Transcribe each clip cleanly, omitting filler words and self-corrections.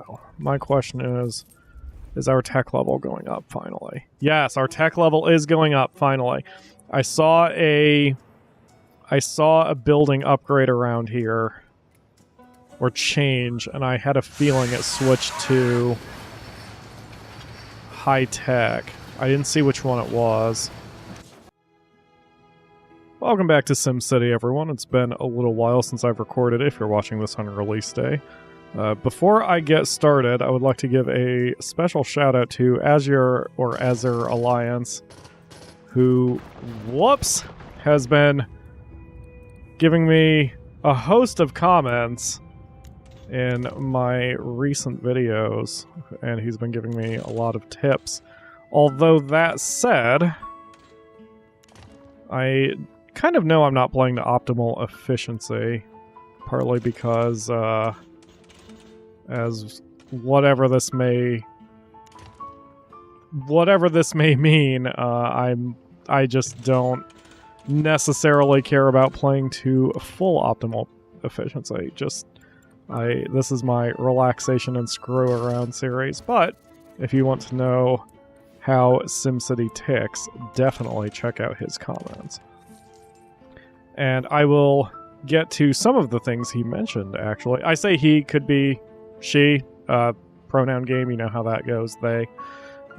Now, my question is our tech level going up finally? Yes, our tech level is going up finally. I saw a building upgrade around here, or change, and I had a feeling it switched to high tech. I didn't see which one it was. Welcome back to SimCity, everyone. It's been a little while since I've recorded, if you're watching this on release day. Before I get started, I would like to give a special shout out to Azure Alliance, who, whoops, has been giving me a host of comments in my recent videos, and he's been giving me a lot of tips. Although that said, I kind of know I'm not playing to optimal efficiency, partly because, as whatever this may mean, I just don't necessarily care about playing to full optimal efficiency. This is my relaxation and screw around series, but if you want to know how SimCity ticks, definitely check out his comments. And I will get to some of the things he mentioned, actually. I say he, could be she, pronoun game, you know how that goes, they.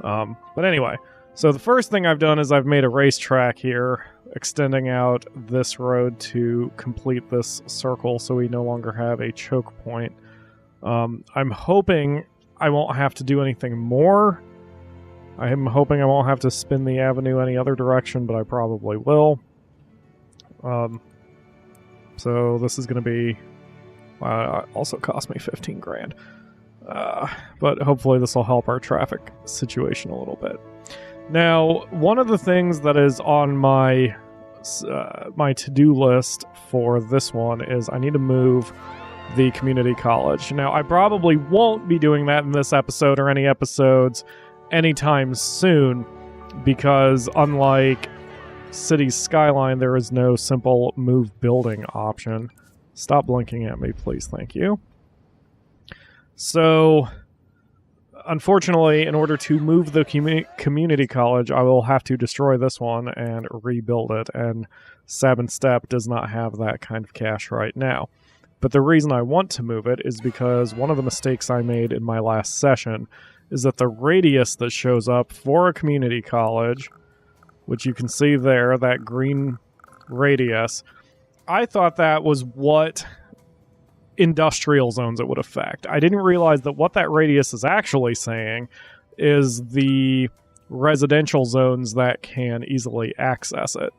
But anyway, so the first thing I've done is I've made a racetrack here, extending out this road to complete this circle so we no longer have a choke point. I'm hoping I won't have to do anything more. I'm hoping I won't have to spin the avenue any other direction, but I probably will. So this is going to be also cost me 15 grand. But hopefully this will help our traffic situation a little bit. Now, one of the things that is on my to-do list for this one is I need to move the community college. Now, I probably won't be doing that in this episode or any episodes anytime soon, because unlike City's Skyline, there is no simple move building option. Stop blinking at me, please, thank you. So, unfortunately, in order to move the community college, I will have to destroy this one and rebuild it, and Sabin Steppe does not have that kind of cash right now. But the reason I want to move it is because one of the mistakes I made in my last session is that the radius that shows up for a community college, which you can see there, that green radius, I thought that was what industrial zones it would affect. I didn't realize that what that radius is actually saying is the residential zones that can easily access it.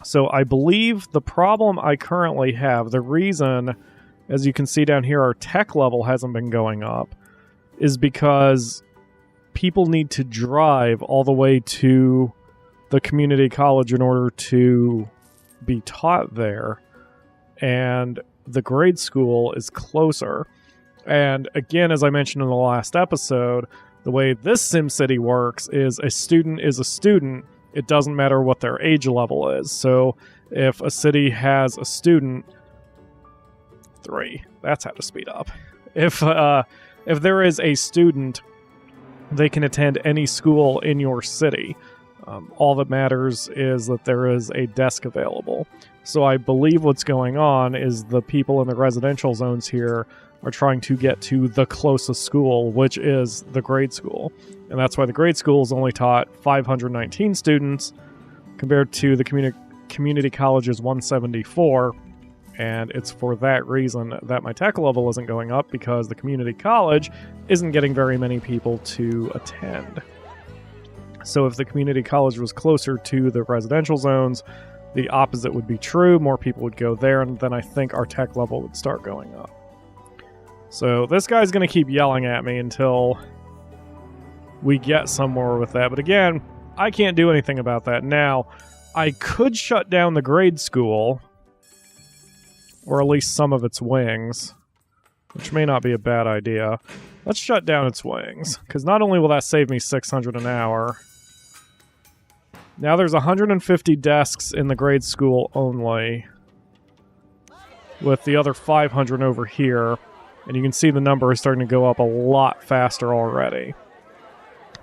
So I believe the problem I currently have, the reason, as you can see down here, our tech level hasn't been going up, is because people need to drive all the way to the community college in order to be taught there, and the grade school is closer. And again, as I mentioned in the last episode, the way this SimCity works is a student is a student. It doesn't matter what their age level is. So if a city has a student, 3, that's how to speed up. If there is a student, they can attend any school in your city. All that matters is that there is a desk available. So I believe what's going on is the people in the residential zones here are trying to get to the closest school, which is the grade school. And that's why the grade school is only taught 519 students compared to the community college's 174. And it's for that reason that my tech level isn't going up, because the community college isn't getting very many people to attend. So if the community college was closer to the residential zones, the opposite would be true. More people would go there, and then I think our tech level would start going up. So this guy's going to keep yelling at me until we get somewhere with that. But again, I can't do anything about that. Now, I could shut down the grade school, or at least some of its wings, which may not be a bad idea. Let's shut down its wings, because not only will that save me 600 an hour, now there's 150 desks in the grade school only, with the other 500 over here, And you can see the number is starting to go up a lot faster already.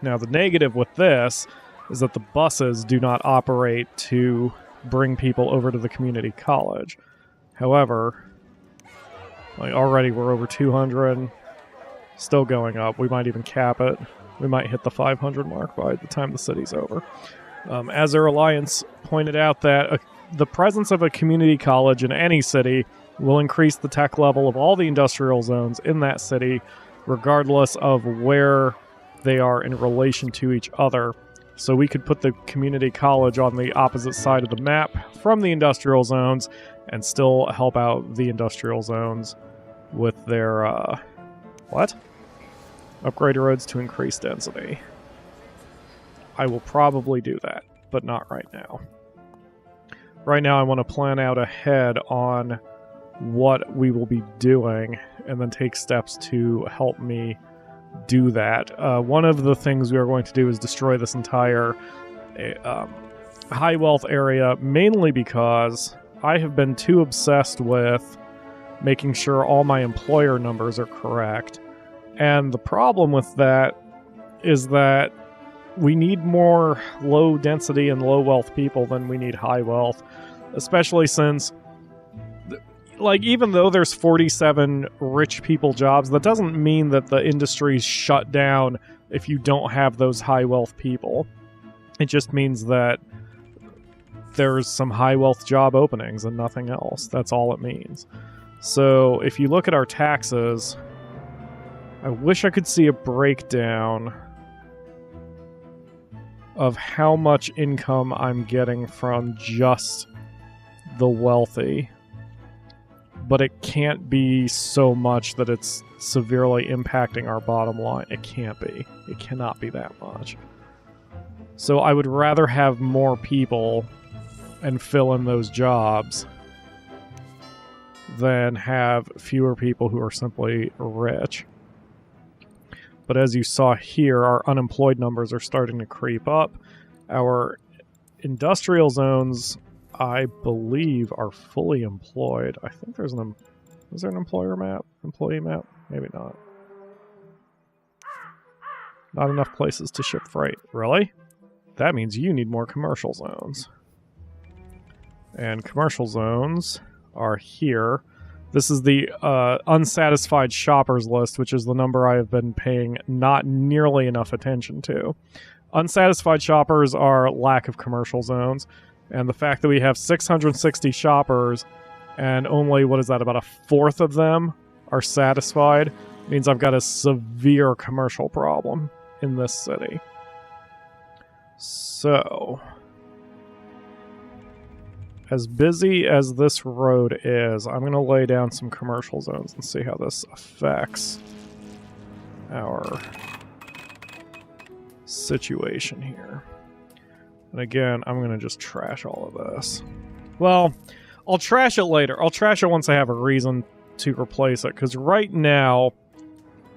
Now, the negative with this is that the buses do not operate to bring people over to the community college. However, like already we're over 200, still going up. We might even cap it. We might hit the 500 mark by the time the city's over. As our Alliance pointed out, that the presence of a community college in any city will increase the tech level of all the industrial zones in that city, regardless of where they are in relation to each other. So we could put the community college on the opposite side of the map from the industrial zones and still help out the industrial zones with their, upgrade roads to increase density. I will probably do that, but not right now. Right now I want to plan out ahead on what we will be doing and then take steps to help me do that. One of the things we are going to do is destroy this entire high wealth area, mainly because I have been too obsessed with making sure all my employer numbers are correct. And the problem with that is that we need more low density and low wealth people than we need high wealth, especially since, like, even though there's 47 rich people jobs, that doesn't mean that the industry's shut down if you don't have those high wealth people. It just means that there's some high wealth job openings and nothing else. That's all it means. So if you look at our taxes, I wish I could see a breakdown of how much income I'm getting from just the wealthy. But it can't be so much that it's severely impacting our bottom line. It can't be. It cannot be that much. So I would rather have more people and fill in those jobs than have fewer people who are simply rich. But as you saw here, our unemployed numbers are starting to creep up. Our industrial zones, I believe, are fully employed. I think there's is there an employer map? Employee map? Maybe not. Not enough places to ship freight. Really? That means you need more commercial zones. And commercial zones are here. This is the unsatisfied shoppers list, which is the number I have been paying not nearly enough attention to. Unsatisfied shoppers are lack of commercial zones. And the fact that we have 660 shoppers and only, about a fourth of them are satisfied means I've got a severe commercial problem in this city. So, as busy as this road is, I'm going to lay down some commercial zones and see how this affects our situation here. And again, I'm going to just trash all of this. Well, I'll trash it later. I'll trash it once I have a reason to replace it. Because right now,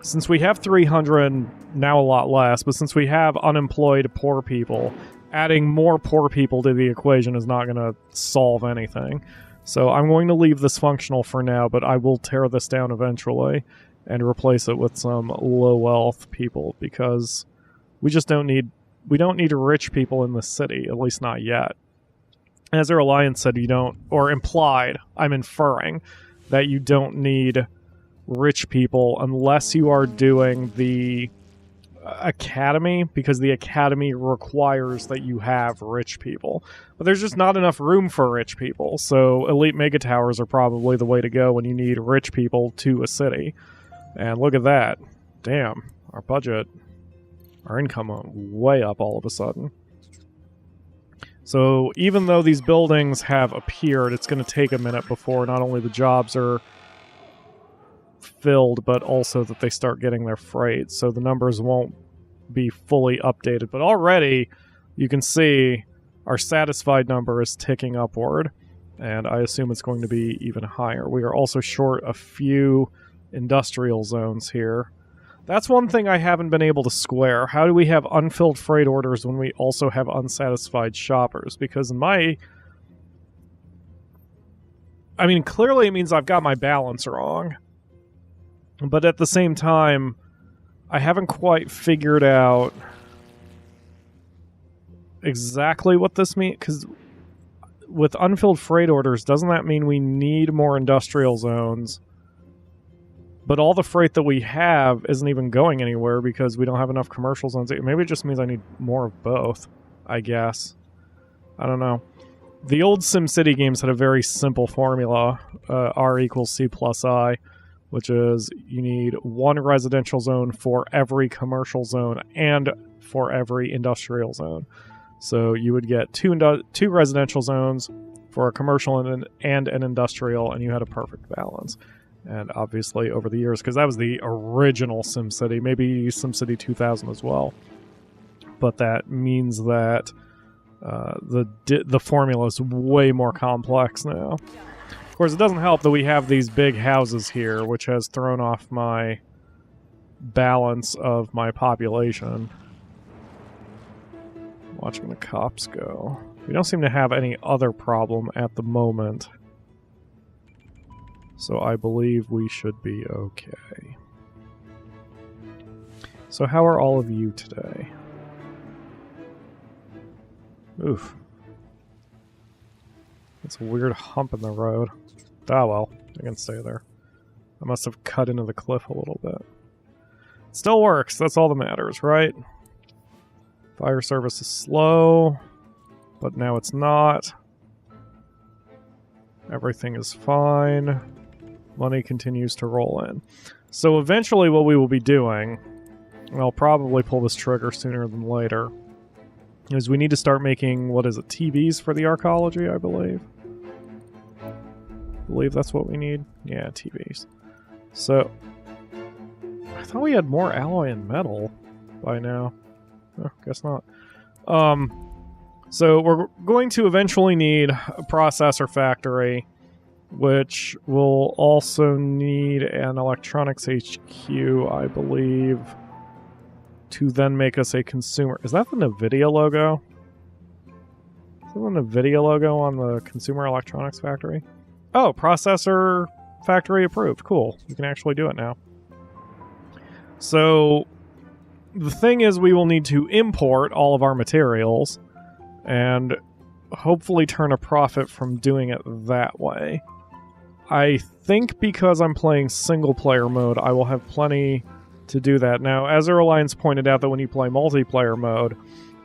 since we have 300, now a lot less, but since we have unemployed poor people, adding more poor people to the equation is not going to solve anything. So I'm going to leave this functional for now, but I will tear this down eventually and replace it with some low wealth people, because we don't need rich people in the city, at least not yet. As our Alliance said, you don't, or implied, I'm inferring, that you don't need rich people unless you are doing the academy, because the academy requires that you have rich people. But there's just not enough room for rich people, so elite mega towers are probably the way to go when you need rich people to a city. And look at that. Damn, our budget, our income went way up all of a sudden. So even though these buildings have appeared, it's going to take a minute before not only the jobs are filled, but also that they start getting their freight. So the numbers won't be fully updated. But already, you can see our satisfied number is ticking upward, and I assume it's going to be even higher. We are also short a few industrial zones here. That's one thing I haven't been able to square. How do we have unfilled freight orders when we also have unsatisfied shoppers? Because clearly it means I've got my balance wrong. But at the same time, I haven't quite figured out exactly what this means, because with unfilled freight orders, doesn't that mean we need more industrial zones? But all the freight that we have isn't even going anywhere because we don't have enough commercial zones. Maybe it just means I need more of both, I guess. I don't know. The old SimCity games had a very simple formula, R equals C plus I, which is you need one residential zone for every commercial zone and for every industrial zone. So you would get two residential zones for a commercial and an industrial, and you had a perfect balance. And obviously over the years, because that was the original SimCity, maybe SimCity 2000 as well. But that means that the formula is way more complex now. Of course, it doesn't help that we have these big houses here, which has thrown off my balance of my population. Watching the cops go. We don't seem to have any other problem at the moment. So I believe we should be okay. So how are all of you today? Oof. It's a weird hump in the road. Ah well, I can stay there. I must have cut into the cliff a little bit. It still works, that's all that matters, right? Fire service is slow, but now it's not. Everything is fine. Money continues to roll in. So eventually what we will be doing, and I'll probably pull this trigger sooner than later, is we need to start making, what is it, TVs for the arcology, I believe. I believe that's what we need. Yeah, TVs. So, I thought we had more alloy and metal by now. Oh, guess not. So we're going to eventually need a processor factory, which will also need an electronics HQ, I believe, to then make us a consumer. Is that the NVIDIA logo? Is that the NVIDIA logo on the consumer electronics factory? Oh, processor factory approved. Cool. You can actually do it now. So the thing is, we will need to import all of our materials and hopefully turn a profit from doing it that way. I think because I'm playing single player mode, I will have plenty to do that. Now, Azure Alliance pointed out that when you play multiplayer mode,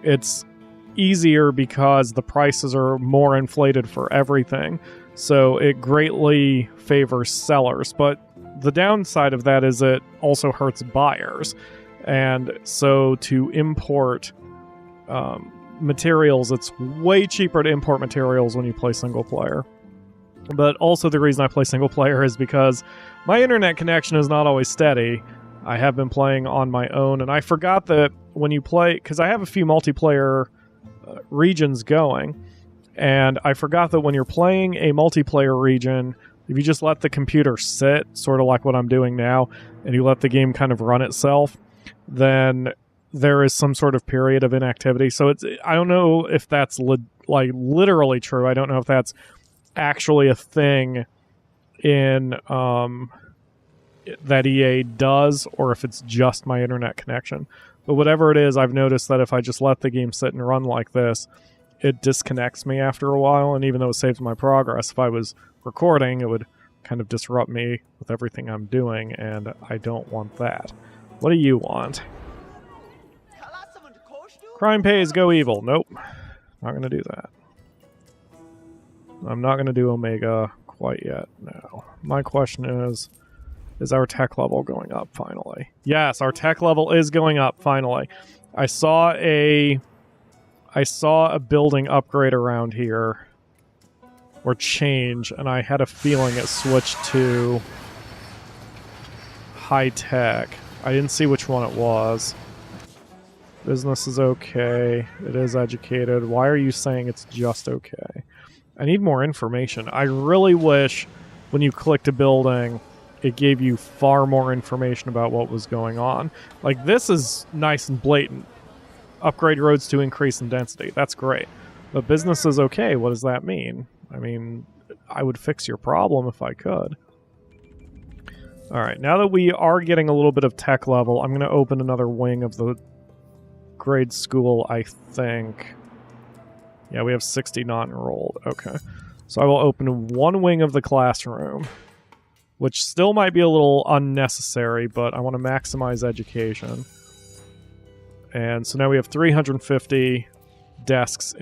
it's easier because the prices are more inflated for everything. So it greatly favors sellers. But the downside of that is it also hurts buyers. And so to import materials, it's way cheaper to import materials when you play single player. But also the reason I play single player is because my internet connection is not always steady. I have been playing on my own, and I forgot that when you play, because I have a few multiplayer regions going, and I forgot that when you're playing a multiplayer region, if you just let the computer sit, sort of like what I'm doing now, and you let the game kind of run itself, then there is some sort of period of inactivity. So it's, I don't know if that's literally true. I don't know if that's actually a thing in that EA does, or if it's just my internet connection. But whatever it is, I've noticed that if I just let the game sit and run like this, it disconnects me after a while, and even though it saves my progress, if I was recording, it would kind of disrupt me with everything I'm doing, and I don't want that. What do you want? Crime pays, go evil. Nope. Not going to do that. I'm not going to do Omega quite yet, no. My question is our tech level going up finally? Yes, our tech level is going up finally. I saw a building upgrade around here, or change, and I had a feeling it switched to high tech. I didn't see which one it was. Business is okay. It is educated. Why are you saying it's just okay? I need more information. I really wish when you clicked a building, it gave you far more information about what was going on. Like, this is nice and blatant. Upgrade roads to increase in density. That's great. But business is okay. What does that mean? I mean, I would fix your problem if I could. Alright, now that we are getting a little bit of tech level, I'm going to open another wing of the grade school, I think. Yeah, we have 60 not enrolled. Okay. So I will open one wing of the classroom, which still might be a little unnecessary, but I want to maximize education. And so now we have 350 desks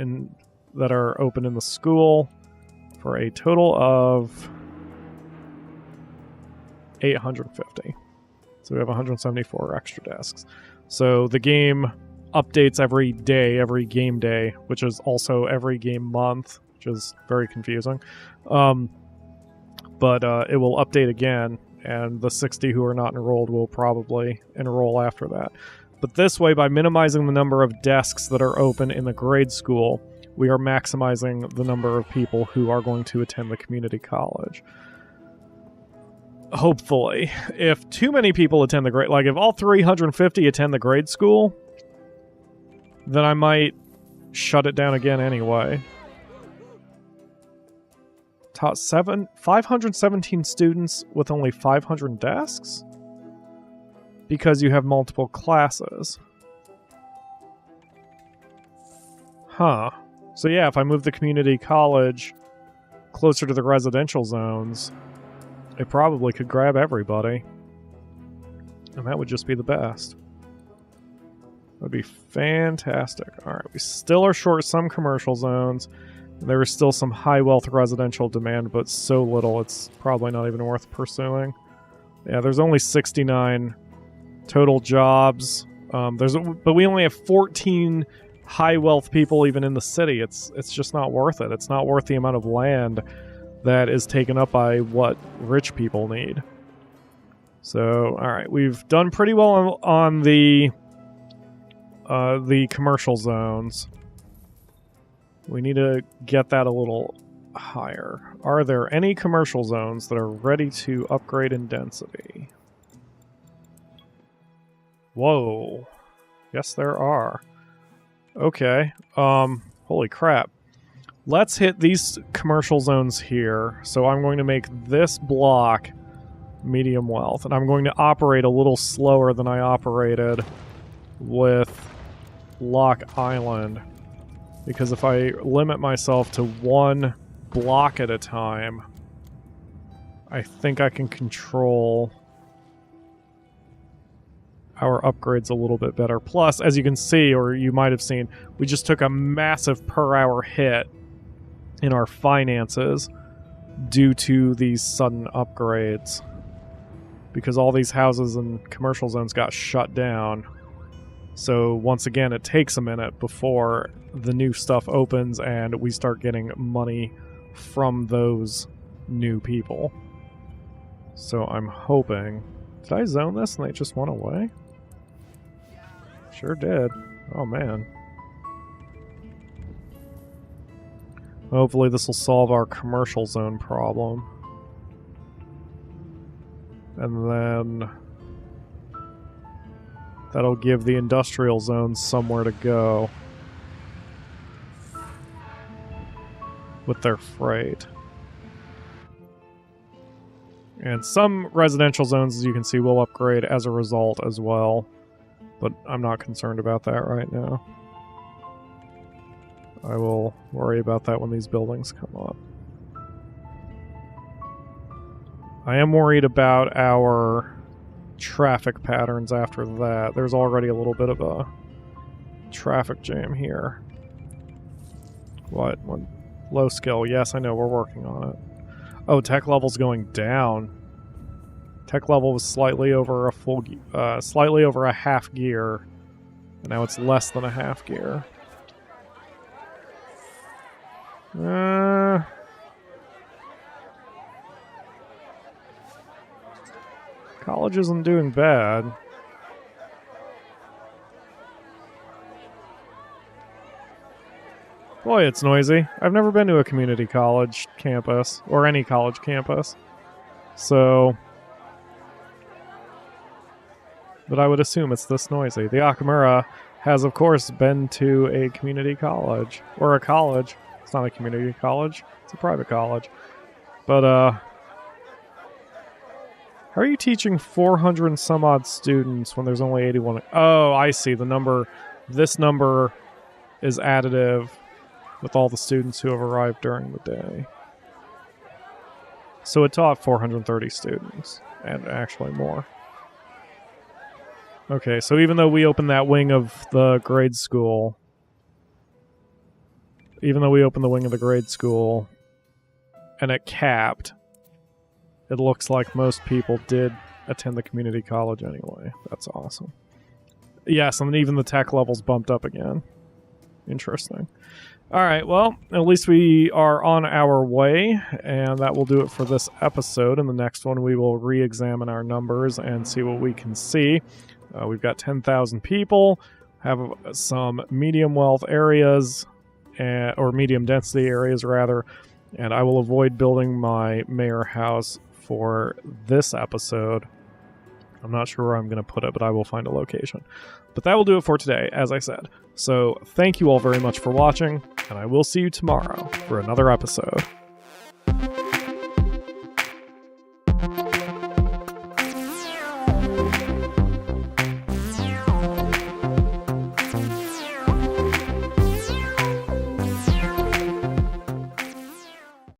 that are open in the school for a total of 850. So we have 174 extra desks. So the game updates every day, every game day, which is also every game month, which is very confusing. But it will update again, and the 60 who are not enrolled will probably enroll after that. But this way, by minimizing the number of desks that are open in the grade school, we are maximizing the number of people who are going to attend the community college. Hopefully. If too many people attend the grade... Like, if all 350 attend the grade school, then I might shut it down again anyway. Taught 517 students with only 500 desks? Because you have multiple classes. Huh. So yeah, if I move the community college closer to the residential zones, it probably could grab everybody. And that would just be the best. That would be fantastic. Alright, we still are short some commercial zones. There is still some high wealth residential demand, but so little it's probably not even worth pursuing. Yeah, there's only 69 total jobs. But we only have 14 high wealth people even in the city. It's just not worth it. It's not worth the amount of land that is taken up by what rich people need. So, alright, we've done pretty well on the commercial zones. We need to get that a little higher. Are there any commercial zones that are ready to upgrade in density? Whoa. Yes, there are. Okay. Holy crap. Let's hit these commercial zones here. So I'm going to make this block medium wealth. And I'm going to operate a little slower than I operated with Lock Island. Because if I limit myself to one block at a time, I think I can control our upgrades a little bit better. Plus, as you can see, or you might have seen, we just took a massive per hour hit in our finances due to these sudden upgrades. Because all these houses and commercial zones got shut down. So once again, it takes a minute before the new stuff opens and we start getting money from those new people. So I'm hoping... Did I zone this and they just went away? Sure did. Oh man. Hopefully this will solve our commercial zone problem. And then... that'll give the industrial zones somewhere to go with their freight. And some residential zones, as you can see, will upgrade as a result as well. But I'm not concerned about that right now. I will worry about that when these buildings come up. I am worried about our traffic patterns after that. There's already a little bit of a traffic jam here. What? Low skill. Yes, I know. We're working on it. Oh, tech level's going down. Tech level was slightly over a half gear. And now it's less than a half gear. College isn't doing bad. Boy, it's noisy. I've never been to a community college campus, or any college campus. So... but I would assume it's this noisy. The Akamura has, of course, been to a community college. Or a college. It's not a community college. It's a private college. But, How are you teaching 400 and some odd students when there's only 81? Oh, I see. The number, this number is additive with all the students who have arrived during the day. So it taught 430 students, and actually more. Okay, so even though we opened that wing of the grade school, and it capped, it looks like most people did attend the community college anyway. That's awesome. Yes, and even the tech levels bumped up again. Interesting. All right, well, at least we are on our way, and that will do it for this episode. In the next one, we will re-examine our numbers and see what we can see. We've got 10,000 people, have some medium wealth areas, or medium density areas, rather, and I will avoid building my mayor house for this episode. I'm not sure where I'm going to put it, but I will find a location. But that will do it for today, as I said. So thank you all very much for watching, and I will see you tomorrow for another episode.